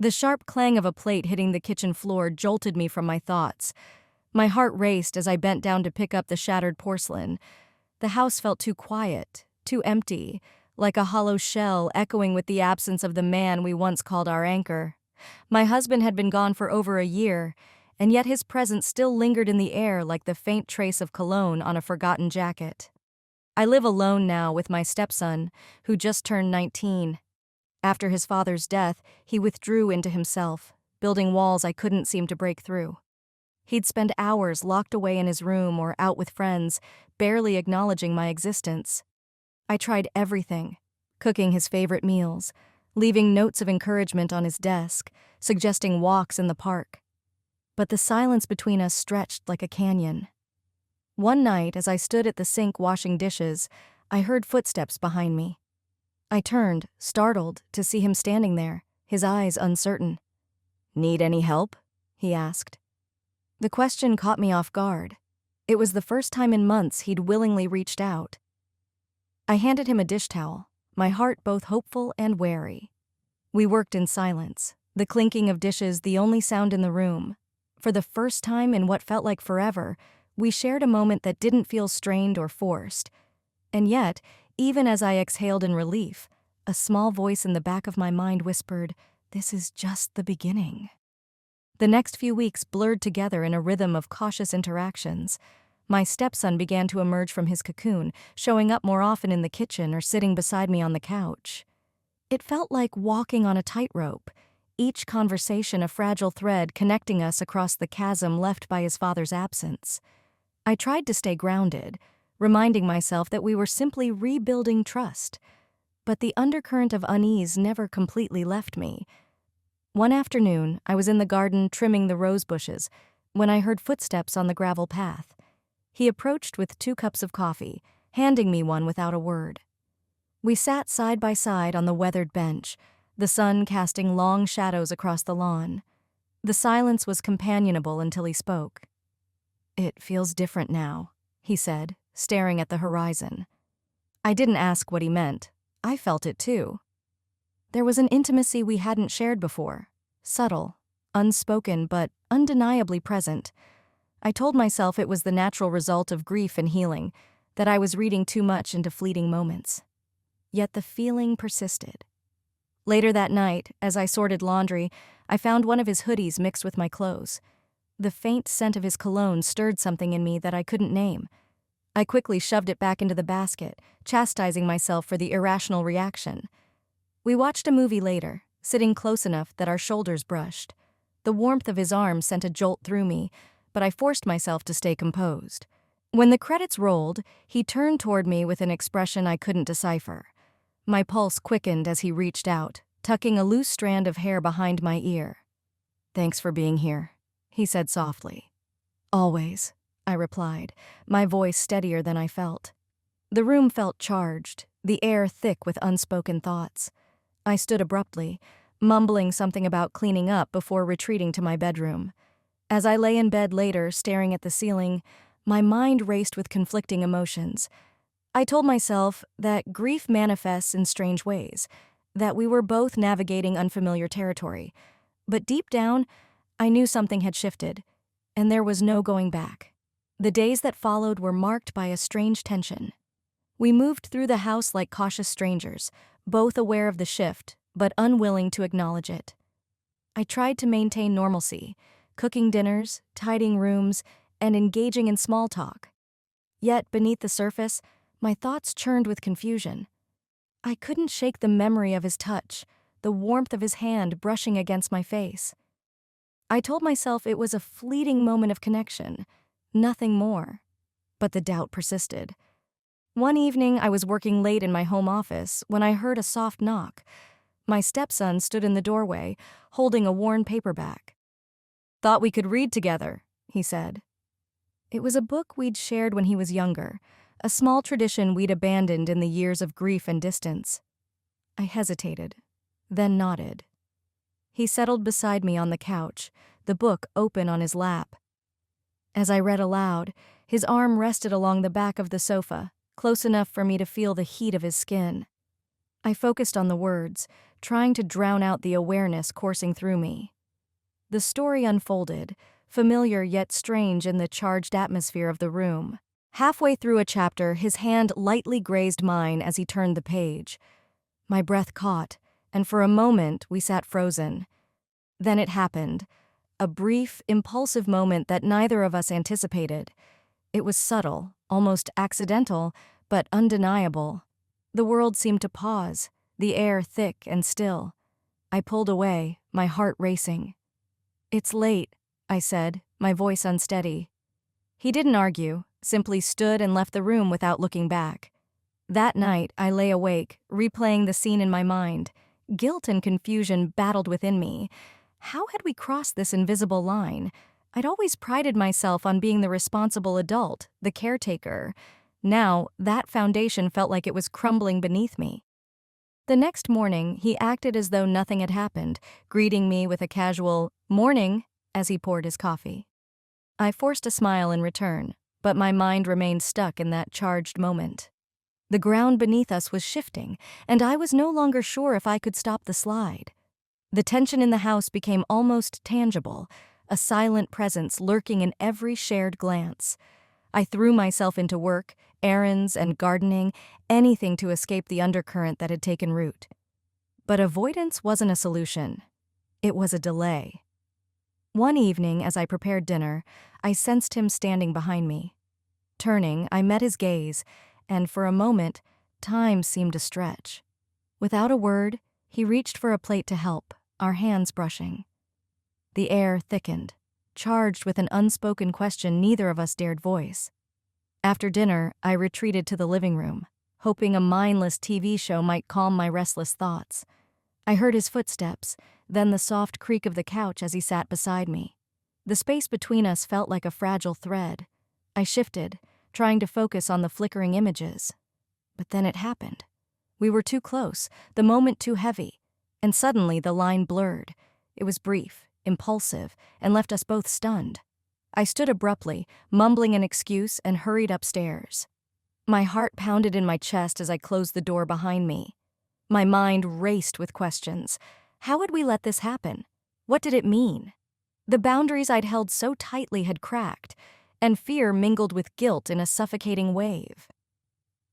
The sharp clang of a plate hitting the kitchen floor jolted me from my thoughts. My heart raced as I bent down to pick up the shattered porcelain. The house felt too quiet, too empty, like a hollow shell echoing with the absence of the man we once called our anchor. My husband had been gone for over a year, and yet his presence still lingered in the air like the faint trace of cologne on a forgotten jacket. I live alone now with my stepson, who just turned 19. After his father's death, he withdrew into himself, building walls I couldn't seem to break through. He'd spend hours locked away in his room or out with friends, barely acknowledging my existence. I tried everything, cooking his favorite meals, leaving notes of encouragement on his desk, suggesting walks in the park. But the silence between us stretched like a canyon. One night, as I stood at the sink washing dishes, I heard footsteps behind me. I turned, startled, to see him standing there, his eyes uncertain. "Need any help?" he asked. The question caught me off guard. It was the first time in months he'd willingly reached out. I handed him a dish towel, my heart both hopeful and wary. We worked in silence, the clinking of dishes the only sound in the room. For the first time in what felt like forever, we shared a moment that didn't feel strained or forced. And yet, even as I exhaled in relief, a small voice in the back of my mind whispered, "This is just the beginning." The next few weeks blurred together in a rhythm of cautious interactions. My stepson began to emerge from his cocoon, showing up more often in the kitchen or sitting beside me on the couch. It felt like walking on a tightrope, each conversation a fragile thread connecting us across the chasm left by his father's absence. I tried to stay grounded, reminding myself that we were simply rebuilding trust. But the undercurrent of unease never completely left me. One afternoon, I was in the garden trimming the rose bushes when I heard footsteps on the gravel path. He approached with 2 cups of coffee, handing me one without a word. We sat side by side on the weathered bench, the sun casting long shadows across the lawn. The silence was companionable until he spoke. "It feels different now," he said, staring at the horizon. I didn't ask what he meant. I felt it too. There was an intimacy we hadn't shared before, subtle, unspoken, but undeniably present. I told myself it was the natural result of grief and healing, that I was reading too much into fleeting moments. Yet the feeling persisted. Later that night, as I sorted laundry, I found one of his hoodies mixed with my clothes. The faint scent of his cologne stirred something in me that I couldn't name. I quickly shoved it back into the basket, chastising myself for the irrational reaction. We watched a movie later, sitting close enough that our shoulders brushed. The warmth of his arm sent a jolt through me, but I forced myself to stay composed. When the credits rolled, he turned toward me with an expression I couldn't decipher. My pulse quickened as he reached out, tucking a loose strand of hair behind my ear. "Thanks for being here," he said softly. "Always," I replied, my voice steadier than I felt. The room felt charged, the air thick with unspoken thoughts. I stood abruptly, mumbling something about cleaning up before retreating to my bedroom. As I lay in bed later, staring at the ceiling, my mind raced with conflicting emotions. I told myself that grief manifests in strange ways, that we were both navigating unfamiliar territory. But deep down, I knew something had shifted, and there was no going back. The days that followed were marked by a strange tension. We moved through the house like cautious strangers, both aware of the shift, but unwilling to acknowledge it. I tried to maintain normalcy, cooking dinners, tidying rooms, and engaging in small talk. Yet, beneath the surface, my thoughts churned with confusion. I couldn't shake the memory of his touch, the warmth of his hand brushing against my face. I told myself it was a fleeting moment of connection, nothing more. But the doubt persisted. One evening, I was working late in my home office when I heard a soft knock. My stepson stood in the doorway, holding a worn paperback. "Thought we could read together," he said. It was a book we'd shared when he was younger, a small tradition we'd abandoned in the years of grief and distance. I hesitated, then nodded. He settled beside me on the couch, the book open on his lap. As I read aloud, his arm rested along the back of the sofa, close enough for me to feel the heat of his skin. I focused on the words, trying to drown out the awareness coursing through me. The story unfolded, familiar yet strange in the charged atmosphere of the room. Halfway through a chapter, his hand lightly grazed mine as he turned the page. My breath caught, and for a moment we sat frozen. Then it happened. A brief, impulsive moment that neither of us anticipated. It was subtle, almost accidental, but undeniable. The world seemed to pause, the air thick and still. I pulled away, my heart racing. "It's late," I said, my voice unsteady. He didn't argue, simply stood and left the room without looking back. That night, I lay awake, replaying the scene in my mind. Guilt and confusion battled within me. How had we crossed this invisible line? I'd always prided myself on being the responsible adult, the caretaker. Now, that foundation felt like it was crumbling beneath me. The next morning, he acted as though nothing had happened, greeting me with a casual "morning" as he poured his coffee. I forced a smile in return, but my mind remained stuck in that charged moment. The ground beneath us was shifting, and I was no longer sure if I could stop the slide. The tension in the house became almost tangible, a silent presence lurking in every shared glance. I threw myself into work, errands and gardening, anything to escape the undercurrent that had taken root. But avoidance wasn't a solution. It was a delay. One evening, as I prepared dinner, I sensed him standing behind me. Turning, I met his gaze, and for a moment, time seemed to stretch. Without a word, he reached for a plate to help, our hands brushing. The air thickened, charged with an unspoken question neither of us dared voice. After dinner, I retreated to the living room, hoping a mindless TV show might calm my restless thoughts. I heard his footsteps, then the soft creak of the couch as he sat beside me. The space between us felt like a fragile thread. I shifted, trying to focus on the flickering images. But then it happened. We were too close, the moment too heavy, and suddenly the line blurred. It was brief, impulsive, and left us both stunned. I stood abruptly, mumbling an excuse, and hurried upstairs. My heart pounded in my chest as I closed the door behind me. My mind raced with questions. How had we let this happen? What did it mean? The boundaries I'd held so tightly had cracked, and fear mingled with guilt in a suffocating wave.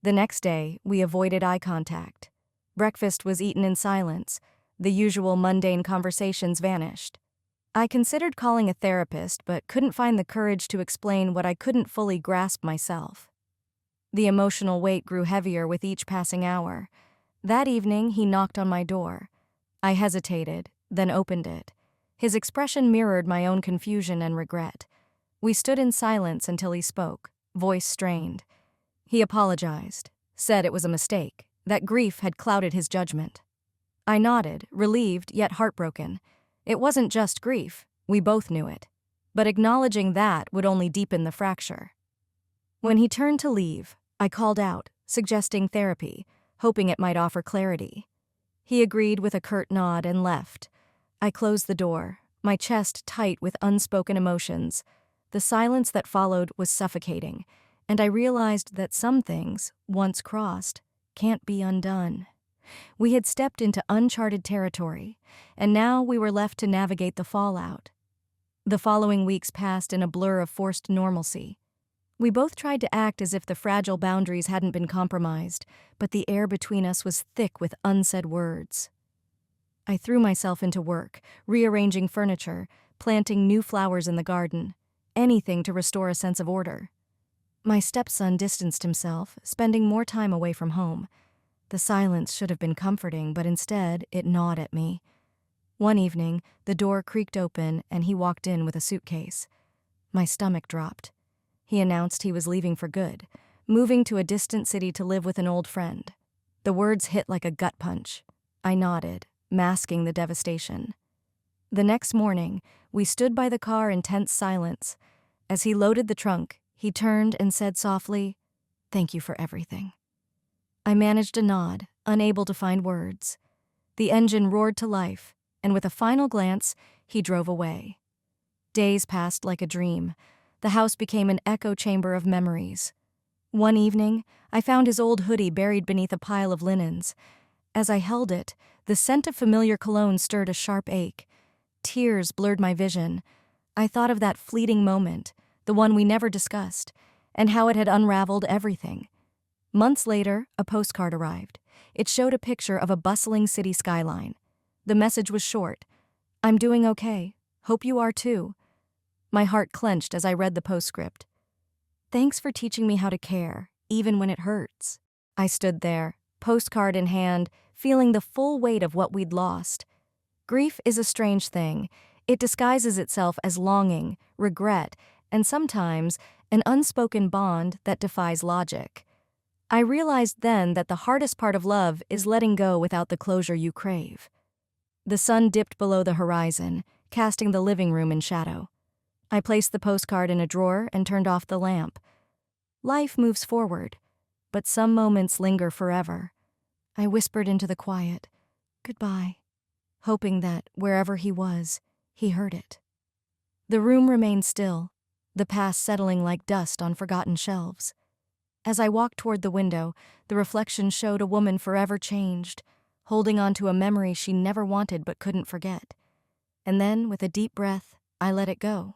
The next day, we avoided eye contact. Breakfast was eaten in silence. The usual mundane conversations vanished. I considered calling a therapist, but couldn't find the courage to explain what I couldn't fully grasp myself. The emotional weight grew heavier with each passing hour. That evening, he knocked on my door. I hesitated, then opened it. His expression mirrored my own confusion and regret. We stood in silence until he spoke, voice strained. He apologized, said it was a mistake, that grief had clouded his judgment. I nodded, relieved yet heartbroken. It wasn't just grief, we both knew it. But acknowledging that would only deepen the fracture. When he turned to leave, I called out, suggesting therapy, hoping it might offer clarity. He agreed with a curt nod and left. I closed the door, my chest tight with unspoken emotions. The silence that followed was suffocating, and I realized that some things, once crossed, can't be undone. We had stepped into uncharted territory, and now we were left to navigate the fallout. The following weeks passed in a blur of forced normalcy. We both tried to act as if the fragile boundaries hadn't been compromised, but the air between us was thick with unsaid words. I threw myself into work, rearranging furniture, planting new flowers in the garden, anything to restore a sense of order. My stepson distanced himself, spending more time away from home. The silence should have been comforting, but instead it gnawed at me. One evening, the door creaked open and he walked in with a suitcase. My stomach dropped. He announced he was leaving for good, moving to a distant city to live with an old friend. The words hit like a gut punch. I nodded, masking the devastation. The next morning, we stood by the car in tense silence. As he loaded the trunk, he turned and said softly, "Thank you for everything." I managed a nod, unable to find words. The engine roared to life, and with a final glance, he drove away. Days passed like a dream. The house became an echo chamber of memories. One evening, I found his old hoodie buried beneath a pile of linens. As I held it, the scent of familiar cologne stirred a sharp ache. Tears blurred my vision. I thought of that fleeting moment, the one we never discussed, and how it had unraveled everything. Months later, a postcard arrived. It showed a picture of a bustling city skyline. The message was short. "I'm doing okay. Hope you are too." My heart clenched as I read the postscript. "Thanks for teaching me how to care, even when it hurts." I stood there, postcard in hand, feeling the full weight of what we'd lost. Grief is a strange thing. It disguises itself as longing, regret, and sometimes an unspoken bond that defies logic. I realized then that the hardest part of love is letting go without the closure you crave. The sun dipped below the horizon, casting the living room in shadow. I placed the postcard in a drawer and turned off the lamp. Life moves forward, but some moments linger forever. I whispered into the quiet, "Goodbye," hoping that, wherever he was, he heard it. The room remained still, the past settling like dust on forgotten shelves. As I walked toward the window, the reflection showed a woman forever changed, holding on to a memory she never wanted but couldn't forget. And then, with a deep breath, I let it go.